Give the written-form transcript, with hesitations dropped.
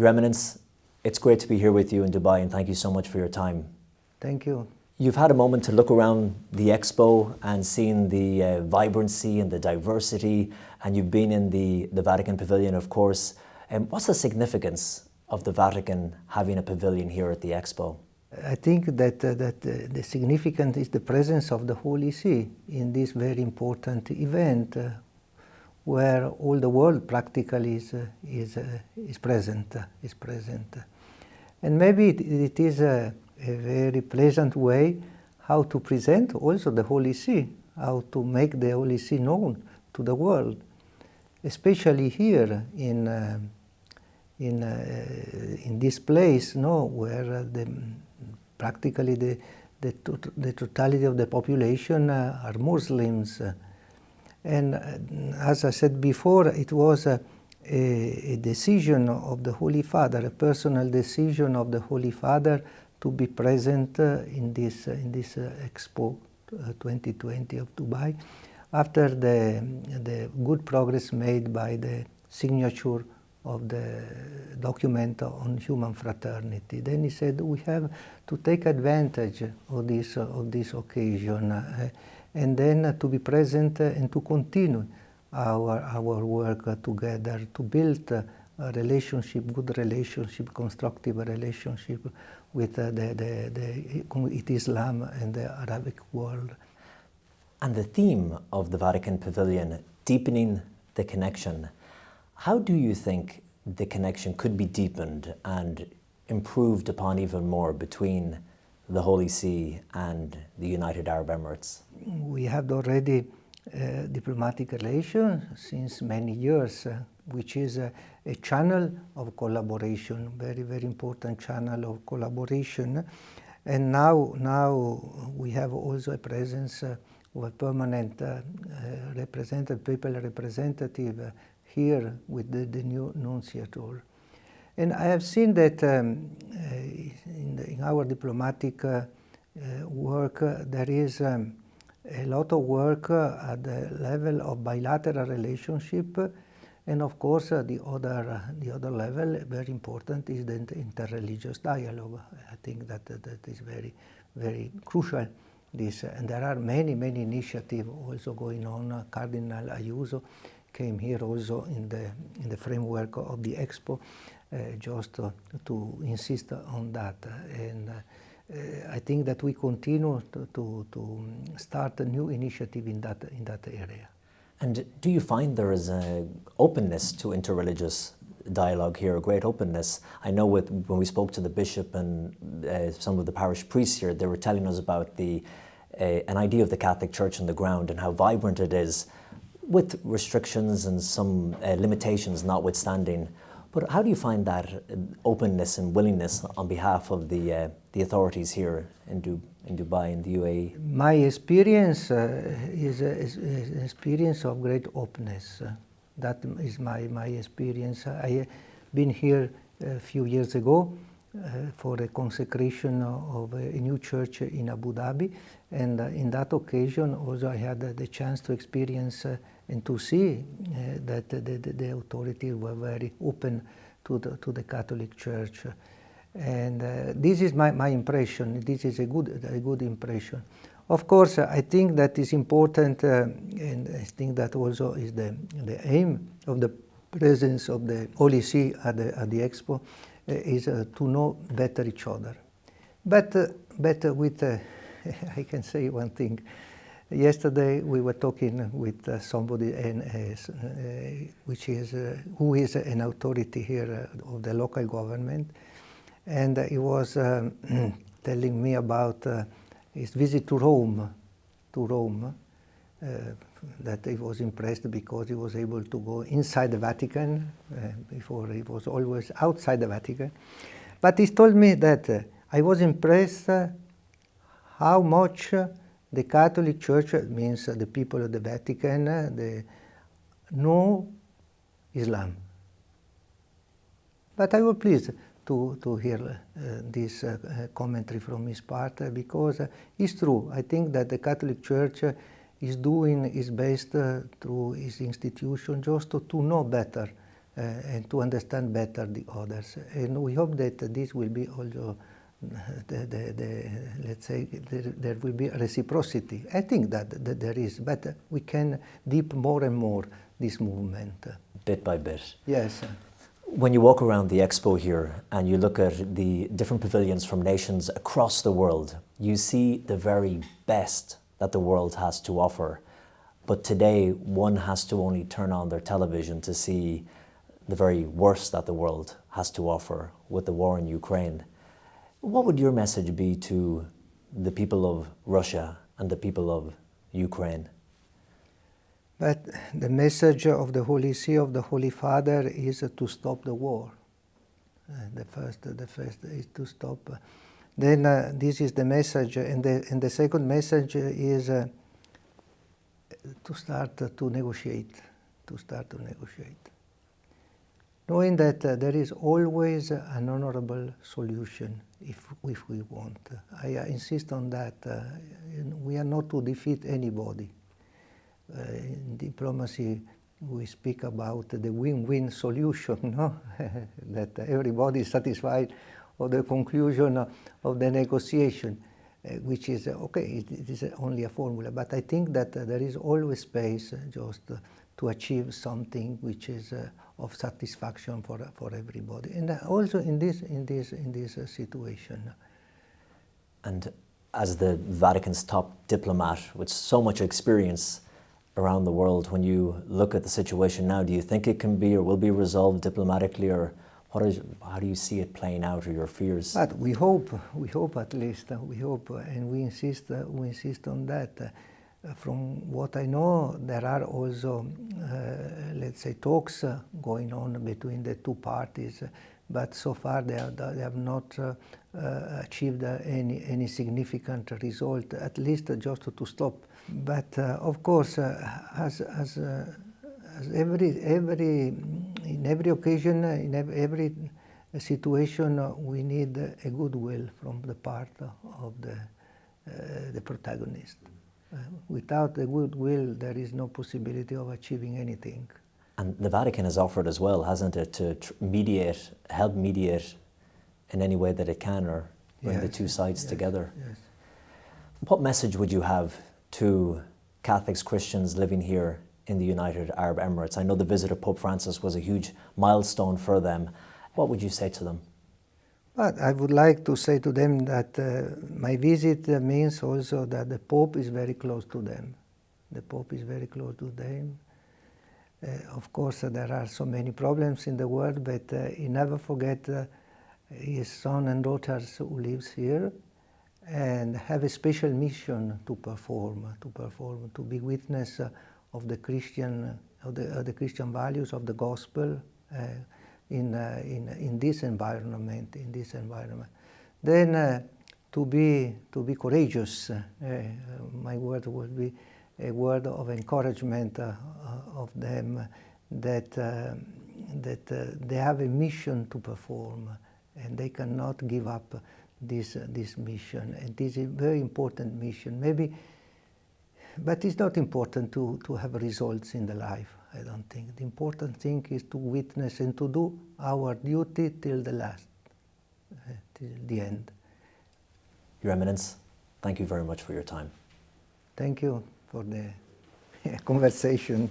Your Eminence, it's great to be here with you in Dubai, and thank you so much for your time. Thank you. You've had a moment to look around the Expo and seen the vibrancy and the diversity, and you've been in the Vatican Pavilion, of course. What's the significance of the Vatican having a pavilion here at the Expo? I think that the significance is the presence of the Holy See in this very important event, where all the world practically is present. And maybe it is a very pleasant way how to present also the Holy See, how to make the Holy See known to the world, especially here in this place, where practically the totality of the population are Muslims. And as I said before, it was a decision of the Holy Father, a personal decision of the Holy Father to be present in this Expo 2020 of Dubai, after the good progress made by the signature of the document on human fraternity. Then he said, we have to take advantage of this occasion and then to be present and to continue our work together, to build a relationship, good relationship, constructive relationship with Islam and the Arabic world. And the theme of the Vatican Pavilion, deepening the connection. How do you think the connection could be deepened and improved upon even more between the Holy See and the United Arab Emirates? We have already diplomatic relations since many years, which is a channel of collaboration, very, very important channel of collaboration. And now we have also a presence of a permanent papal representative here with the new nunciature. And I have seen that in our diplomatic work there is a lot of work at the level of bilateral relationship, and of course the other level, very important, is the interreligious dialogue. I think that is very, very crucial. And there are many initiatives also going on. Cardinal Ayuso came here also in the framework of the Expo, just to insist on that. And I think that we continue to start a new initiative in that area. And do you find there is an openness to interreligious dialogue here, a great openness? I know when we spoke to the bishop and some of the parish priests here, they were telling us about an idea of the Catholic Church on the ground and how vibrant it is, with restrictions and some limitations notwithstanding. But how do you find that openness and willingness on behalf of the authorities here in Dubai, in the UAE? My experience is an experience of great openness. That is my experience. I have been here a few years ago for a consecration of a new church in Abu Dhabi, and in that occasion also I had the chance to experience and to see that the authorities were very open to the Catholic Church. And this is my impression. This is a good impression. Of course, I think that is important, and I think that also is the aim of the presence of the Holy See at the Expo, is to know better each other. But with, I can say one thing. Yesterday we were talking with somebody who is an authority here of the local government, and he was telling me about his visit to Rome, that he was impressed because he was able to go inside the Vatican. Before he was always outside the Vatican. But he told me that I was impressed how much the Catholic Church, means the people of the Vatican, they know Islam. But I was pleased to hear this commentary from his part, because it's true. I think that the Catholic Church is doing its best through its institution just to know better and to understand better the others. And we hope that this will be also, let's say, there will be reciprocity. I think that there is, but we can deep more and more this movement. Bit by bit. Yes. When you walk around the expo here and you look at the different pavilions from nations across the world, you see the very best that the world has to offer. But today, one has to only turn on their television to see the very worst that the world has to offer with the war in Ukraine. What would your message be to the people of Russia and the people of Ukraine? But the message of the Holy See, of the Holy Father, is to stop the war. The first is to stop. Then this is the message, and the second message is to start to negotiate. Knowing that there is always an honorable solution if we want. I insist on that. We are not to defeat anybody. In diplomacy, we speak about the win-win solution, no? That everybody is satisfied of the conclusion of the negotiation, which is okay. It is only a formula, but I think that there is always space just to achieve something which is of satisfaction for everybody, and also in this situation. And as the Vatican's top diplomat with so much experience around the world, when you look at the situation now, do you think it can be or will be resolved diplomatically, or how do you see it playing out, or your fears? But we hope at least, and we insist on that. From what I know, there are also, let's say, talks going on between the two parties, but so far they have not achieved any significant result, at least just to stop. But of course, as in every occasion, in every situation, we need a goodwill from the part of the protagonist. Without the goodwill, there is no possibility of achieving anything. And the Vatican has offered as well, hasn't it, to help mediate in any way that it can, or bring the two sides together. Yes. What message would you have to Catholics, Christians living here in the United Arab Emirates? I know the visit of Pope Francis was a huge milestone for them. What would you say to them? But I would like to say to them that my visit means also that the Pope is very close to them. The Pope is very close to them. Of course, there are so many problems in the world, but he never forget his son and daughters who lives here, and have a special mission to perform, to be witness of the Christian values of the gospel in this environment. Then to be courageous. My word would be a word of encouragement of them that they have a mission to perform, and they cannot give up this mission. And this is a very important mission. Maybe, but it's not important to have results in the life. I don't think. The important thing is to witness and to do our duty till the last, till the end. Your Eminence, thank you very much for your time. Thank you for the conversation.